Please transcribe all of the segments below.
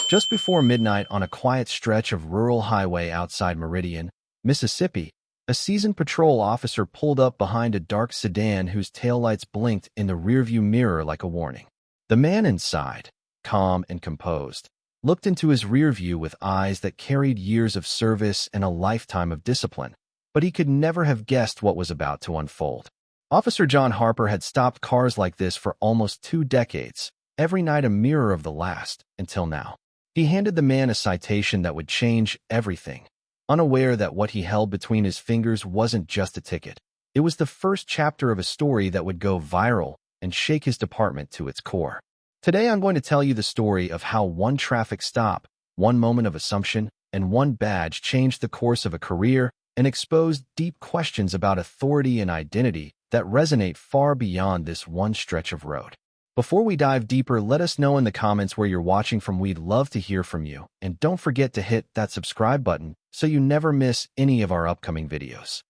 Just before midnight on a quiet stretch of rural highway outside Meridian, Mississippi, a seasoned patrol officer pulled up behind a dark sedan whose taillights blinked in the rearview mirror like a warning. The man inside, calm and composed, looked into his rearview with eyes that carried years of service and a lifetime of discipline, but he could never have guessed what was about to unfold. Officer John Harper had stopped cars like this for almost 2 decades, every night a mirror of the last, until now. He handed the man a citation that would change everything, unaware that what he held between his fingers wasn't just a ticket. It was the first chapter of a story that would go viral and shake his department to its core. Today I'm going to tell you the story of how one traffic stop, one moment of assumption, and one badge changed the course of a career and exposed deep questions about authority and identity that resonate far beyond this one stretch of road. Before we dive deeper, let us know in the comments where you're watching from. We'd love to hear from you, and don't forget to hit that subscribe button so you never miss any of our upcoming videos.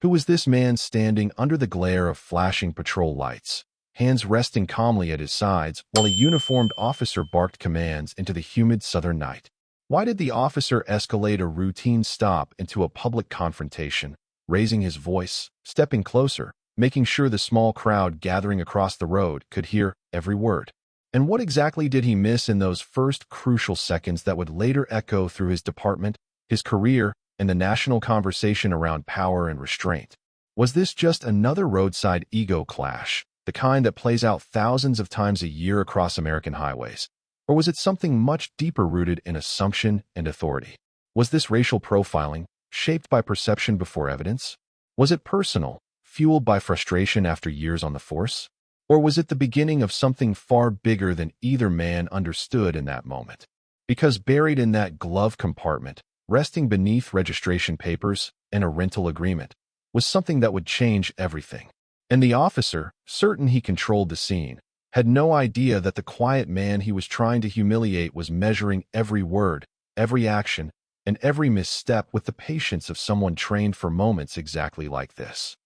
Who was this man standing under the glare of flashing patrol lights, hands resting calmly at his sides while a uniformed officer barked commands into the humid southern night? Why did the officer escalate a routine stop into a public confrontation, raising his voice, stepping closer, making sure the small crowd gathering across the road could hear every word? And what exactly did he miss in those first crucial seconds that would later echo through his department, his career, and the national conversation around power and restraint? Was this just another roadside ego clash, the kind that plays out thousands of times a year across American highways? Or was it something much deeper rooted in assumption and authority? Was this racial profiling, shaped by perception before evidence? Was it personal, fueled by frustration after years on the force? Or was it the beginning of something far bigger than either man understood in that moment? Because buried in that glove compartment, resting beneath registration papers and a rental agreement, was something that would change everything. And the officer, certain he controlled the scene, had no idea that the quiet man he was trying to humiliate was measuring every word, every action, and every misstep with the patience of someone trained for moments exactly like this.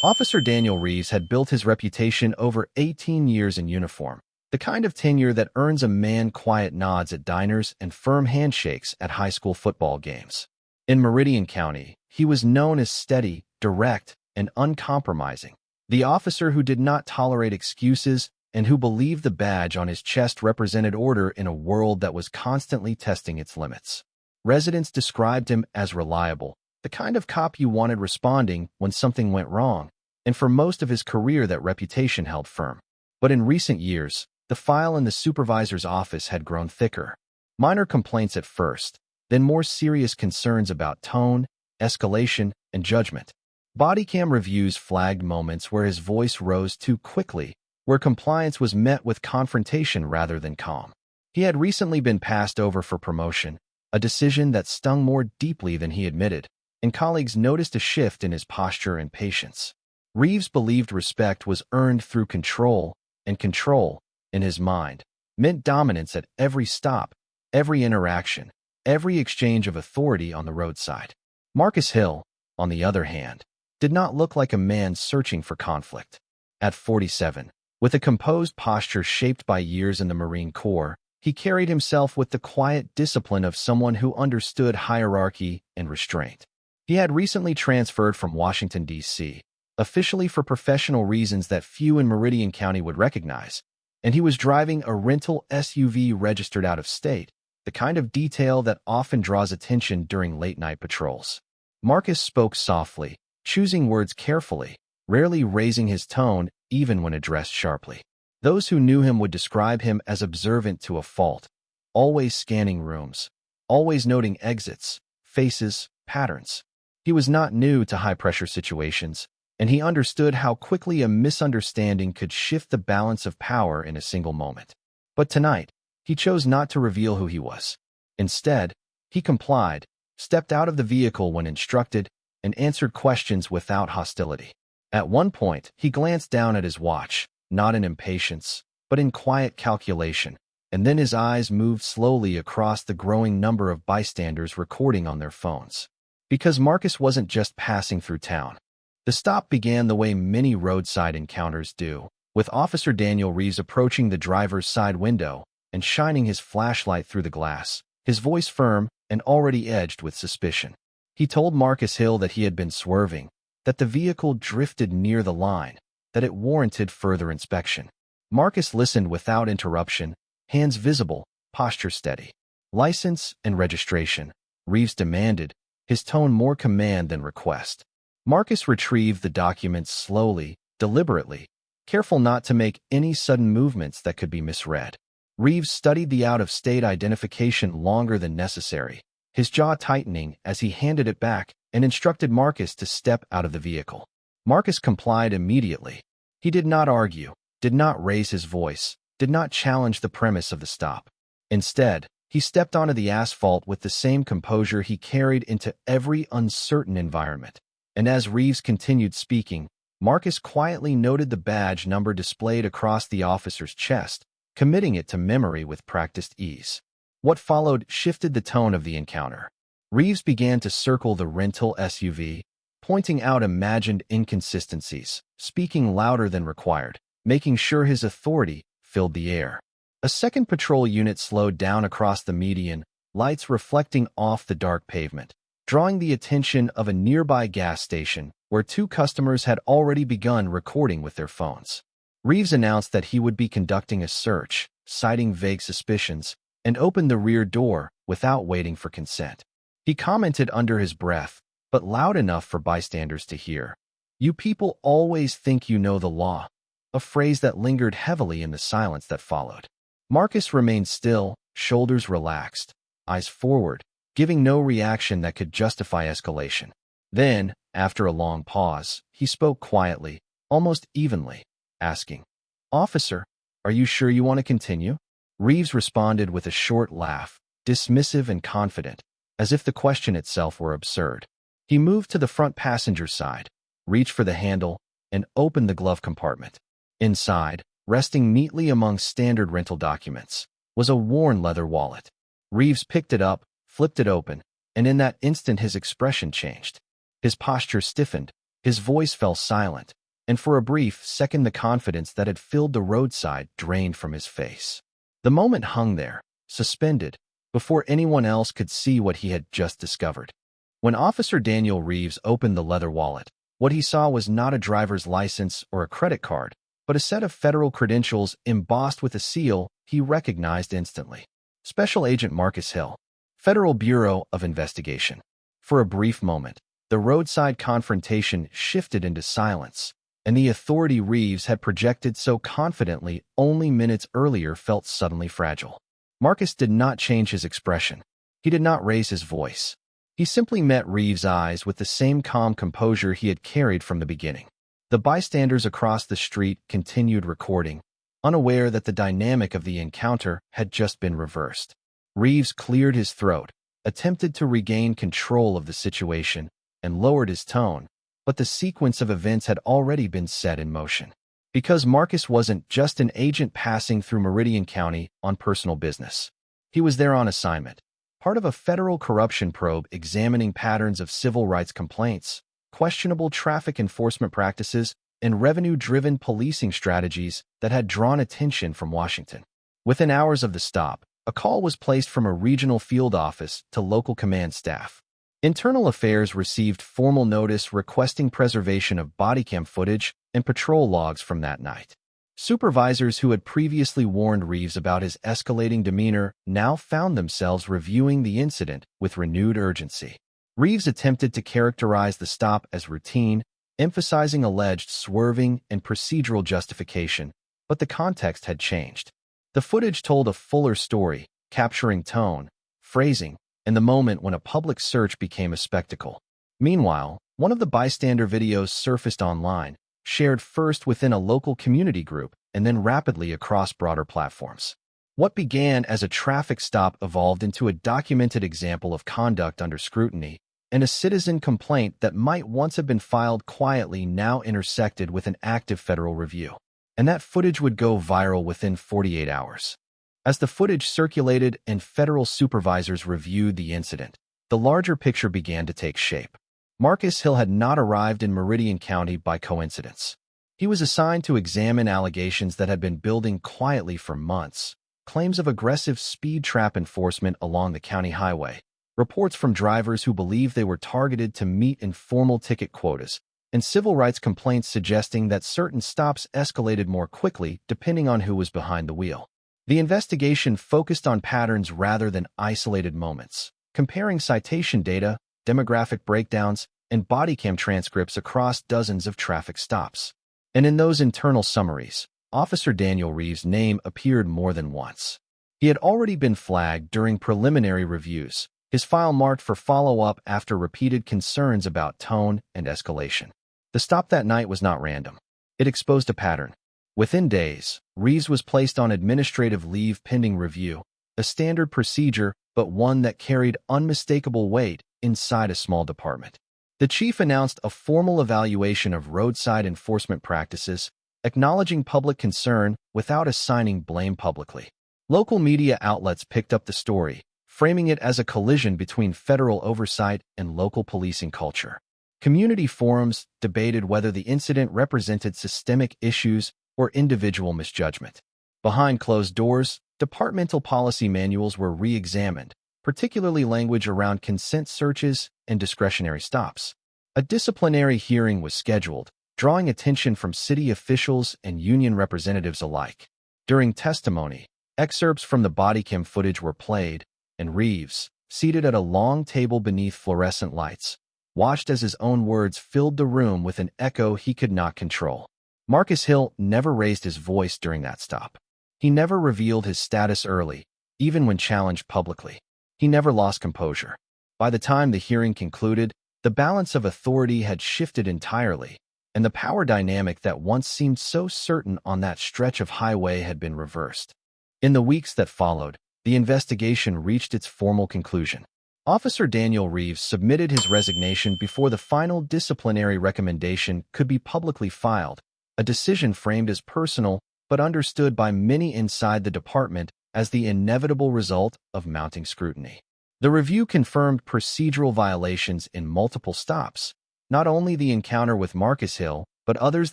Officer Daniel Reeves had built his reputation over 18 years in uniform, the kind of tenure that earns a man quiet nods at diners and firm handshakes at high school football games. In Meridian County, he was known as steady, direct, and uncompromising, the officer who did not tolerate excuses and who believed the badge on his chest represented order in a world that was constantly testing its limits. Residents described him as reliable, the kind of cop you wanted responding when something went wrong, and for most of his career that reputation held firm. But in recent years, the file in the supervisor's office had grown thicker. Minor complaints at first, then more serious concerns about tone, escalation, and judgment. Bodycam reviews flagged moments where his voice rose too quickly, where compliance was met with confrontation rather than calm. He had recently been passed over for promotion, a decision that stung more deeply than he admitted, and colleagues noticed a shift in his posture and patience. Reeves believed respect was earned through control, and control, in his mind, meant dominance at every stop, every interaction, every exchange of authority on the roadside. Marcus Hill, on the other hand, did not look like a man searching for conflict. At 47, with a composed posture shaped by years in the Marine Corps, he carried himself with the quiet discipline of someone who understood hierarchy and restraint. He had recently transferred from Washington, D.C., officially for professional reasons that few in Meridian County would recognize, and he was driving a rental SUV registered out of state, the kind of detail that often draws attention during late-night patrols. Marcus spoke softly, choosing words carefully, rarely raising his tone even when addressed sharply. Those who knew him would describe him as observant to a fault, always scanning rooms, always noting exits, faces, patterns. He was not new to high-pressure situations, and he understood how quickly a misunderstanding could shift the balance of power in a single moment. But tonight, he chose not to reveal who he was. Instead, he complied, stepped out of the vehicle when instructed, and answered questions without hostility. At one point, he glanced down at his watch, not in impatience, but in quiet calculation, and then his eyes moved slowly across the growing number of bystanders recording on their phones. Because Marcus wasn't just passing through town. The stop began the way many roadside encounters do, with Officer Daniel Reeves approaching the driver's side window, and shining his flashlight through the glass, his voice firm and already edged with suspicion. He told Marcus Hill that he had been swerving, that the vehicle drifted near the line, that it warranted further inspection. Marcus listened without interruption, hands visible, posture steady. License and registration, Reeves demanded, his tone more command than request. Marcus retrieved the documents slowly, deliberately, careful not to make any sudden movements that could be misread. Reeves studied the out-of-state identification longer than necessary, his jaw tightening as he handed it back and instructed Marcus to step out of the vehicle. Marcus complied immediately. He did not argue, did not raise his voice, did not challenge the premise of the stop. Instead, he stepped onto the asphalt with the same composure he carried into every uncertain environment. And as Reeves continued speaking, Marcus quietly noted the badge number displayed across the officer's chest, committing it to memory with practiced ease. What followed shifted the tone of the encounter. Reeves began to circle the rental SUV, pointing out imagined inconsistencies, speaking louder than required, making sure his authority filled the air. A second patrol unit slowed down across the median, lights reflecting off the dark pavement, drawing the attention of a nearby gas station where two customers had already begun recording with their phones. Reeves announced that he would be conducting a search, citing vague suspicions, and opened the rear door without waiting for consent. He commented under his breath, but loud enough for bystanders to hear, "You people always think you know the law," a phrase that lingered heavily in the silence that followed. Marcus remained still, shoulders relaxed, eyes forward, giving no reaction that could justify escalation. Then, after a long pause, he spoke quietly, almost evenly, asking, "Officer, are you sure you want to continue?" Reeves responded with a short laugh, dismissive and confident, as if the question itself were absurd. He moved to the front passenger side, reached for the handle, and opened the glove compartment. Inside, resting neatly among standard rental documents, was a worn leather wallet. Reeves picked it up, flipped it open, and in that instant his expression changed. His posture stiffened, his voice fell silent, and for a brief second the confidence that had filled the roadside drained from his face. The moment hung there, suspended, before anyone else could see what he had just discovered. When Officer Daniel Reeves opened the leather wallet, what he saw was not a driver's license or a credit card, but a set of federal credentials embossed with a seal he recognized instantly. Special Agent Marcus Hill, Federal Bureau of Investigation. For a brief moment, the roadside confrontation shifted into silence, and the authority Reeves had projected so confidently only minutes earlier felt suddenly fragile. Marcus did not change his expression. He did not raise his voice. He simply met Reeves' eyes with the same calm composure he had carried from the beginning. The bystanders across the street continued recording, unaware that the dynamic of the encounter had just been reversed. Reeves cleared his throat, attempted to regain control of the situation, and lowered his tone, but the sequence of events had already been set in motion. Because Marcus wasn't just an agent passing through Meridian County on personal business. He was there on assignment, part of a federal corruption probe examining patterns of civil rights complaints, questionable traffic enforcement practices, and revenue-driven policing strategies that had drawn attention from Washington. Within hours of the stop, a call was placed from a regional field office to local command staff. Internal Affairs received formal notice requesting preservation of bodycam footage and patrol logs from that night. Supervisors who had previously warned Reeves about his escalating demeanor now found themselves reviewing the incident with renewed urgency. Reeves attempted to characterize the stop as routine, emphasizing alleged swerving and procedural justification, but the context had changed. The footage told a fuller story, capturing tone, phrasing, and the moment when a public search became a spectacle. Meanwhile, one of the bystander videos surfaced online, shared first within a local community group and then rapidly across broader platforms. What began as a traffic stop evolved into a documented example of conduct under scrutiny, and a citizen complaint that might once have been filed quietly now intersected with an active federal review. And that footage would go viral within 48 hours. As the footage circulated and federal supervisors reviewed the incident, the larger picture began to take shape. Marcus Hill had not arrived in Meridian County by coincidence. He was assigned to examine allegations that had been building quietly for months, claims of aggressive speed trap enforcement along the county highway, reports from drivers who believe they were targeted to meet informal ticket quotas, and civil rights complaints suggesting that certain stops escalated more quickly depending on who was behind the wheel. The investigation focused on patterns rather than isolated moments, comparing citation data, demographic breakdowns, and body cam transcripts across dozens of traffic stops. And in those internal summaries, Officer Daniel Reeves' name appeared more than once. He had already been flagged during preliminary reviews, his file marked for follow-up after repeated concerns about tone and escalation. The stop that night was not random. It exposed a pattern. Within days, Reeves was placed on administrative leave pending review, a standard procedure but one that carried unmistakable weight inside a small department. The chief announced a formal evaluation of roadside enforcement practices, acknowledging public concern without assigning blame publicly. Local media outlets picked up the story, framing it as a collision between federal oversight and local policing culture. Community forums debated whether the incident represented systemic issues or individual misjudgment. Behind closed doors, departmental policy manuals were re-examined, particularly language around consent searches and discretionary stops. A disciplinary hearing was scheduled, drawing attention from city officials and union representatives alike. During testimony, excerpts from the body cam footage were played, and Reeves, seated at a long table beneath fluorescent lights, watched as his own words filled the room with an echo he could not control. Marcus Hill never raised his voice during that stop. He never revealed his status early, even when challenged publicly. He never lost composure. By the time the hearing concluded, the balance of authority had shifted entirely, and the power dynamic that once seemed so certain on that stretch of highway had been reversed. In the weeks that followed, the investigation reached its formal conclusion. Officer Daniel Reeves submitted his resignation before the final disciplinary recommendation could be publicly filed, a decision framed as personal but understood by many inside the department as the inevitable result of mounting scrutiny. The review confirmed procedural violations in multiple stops, not only the encounter with Marcus Hill, but others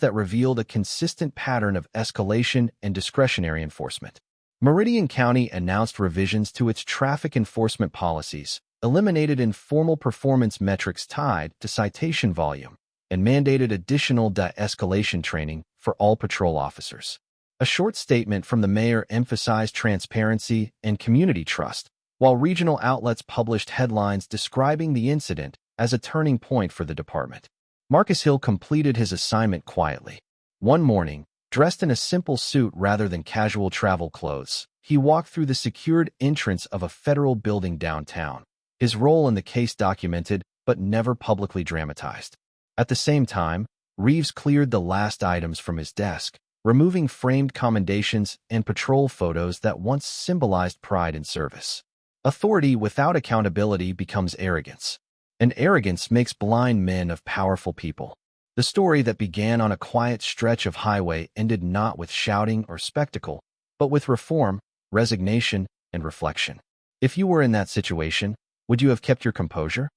that revealed a consistent pattern of escalation and discretionary enforcement. Meridian County announced revisions to its traffic enforcement policies, eliminated informal performance metrics tied to citation volume, and mandated additional de-escalation training for all patrol officers. A short statement from the mayor emphasized transparency and community trust, while regional outlets published headlines describing the incident as a turning point for the department. Marcus Hill completed his assignment quietly. One morning, dressed in a simple suit rather than casual travel clothes, he walked through the secured entrance of a federal building downtown, his role in the case documented but never publicly dramatized. At the same time, Reeves cleared the last items from his desk, removing framed commendations and patrol photos that once symbolized pride in service. Authority without accountability becomes arrogance, and arrogance makes blind men of powerful people. The story that began on a quiet stretch of highway ended not with shouting or spectacle, but with reform, resignation, and reflection. If you were in that situation, would you have kept your composure?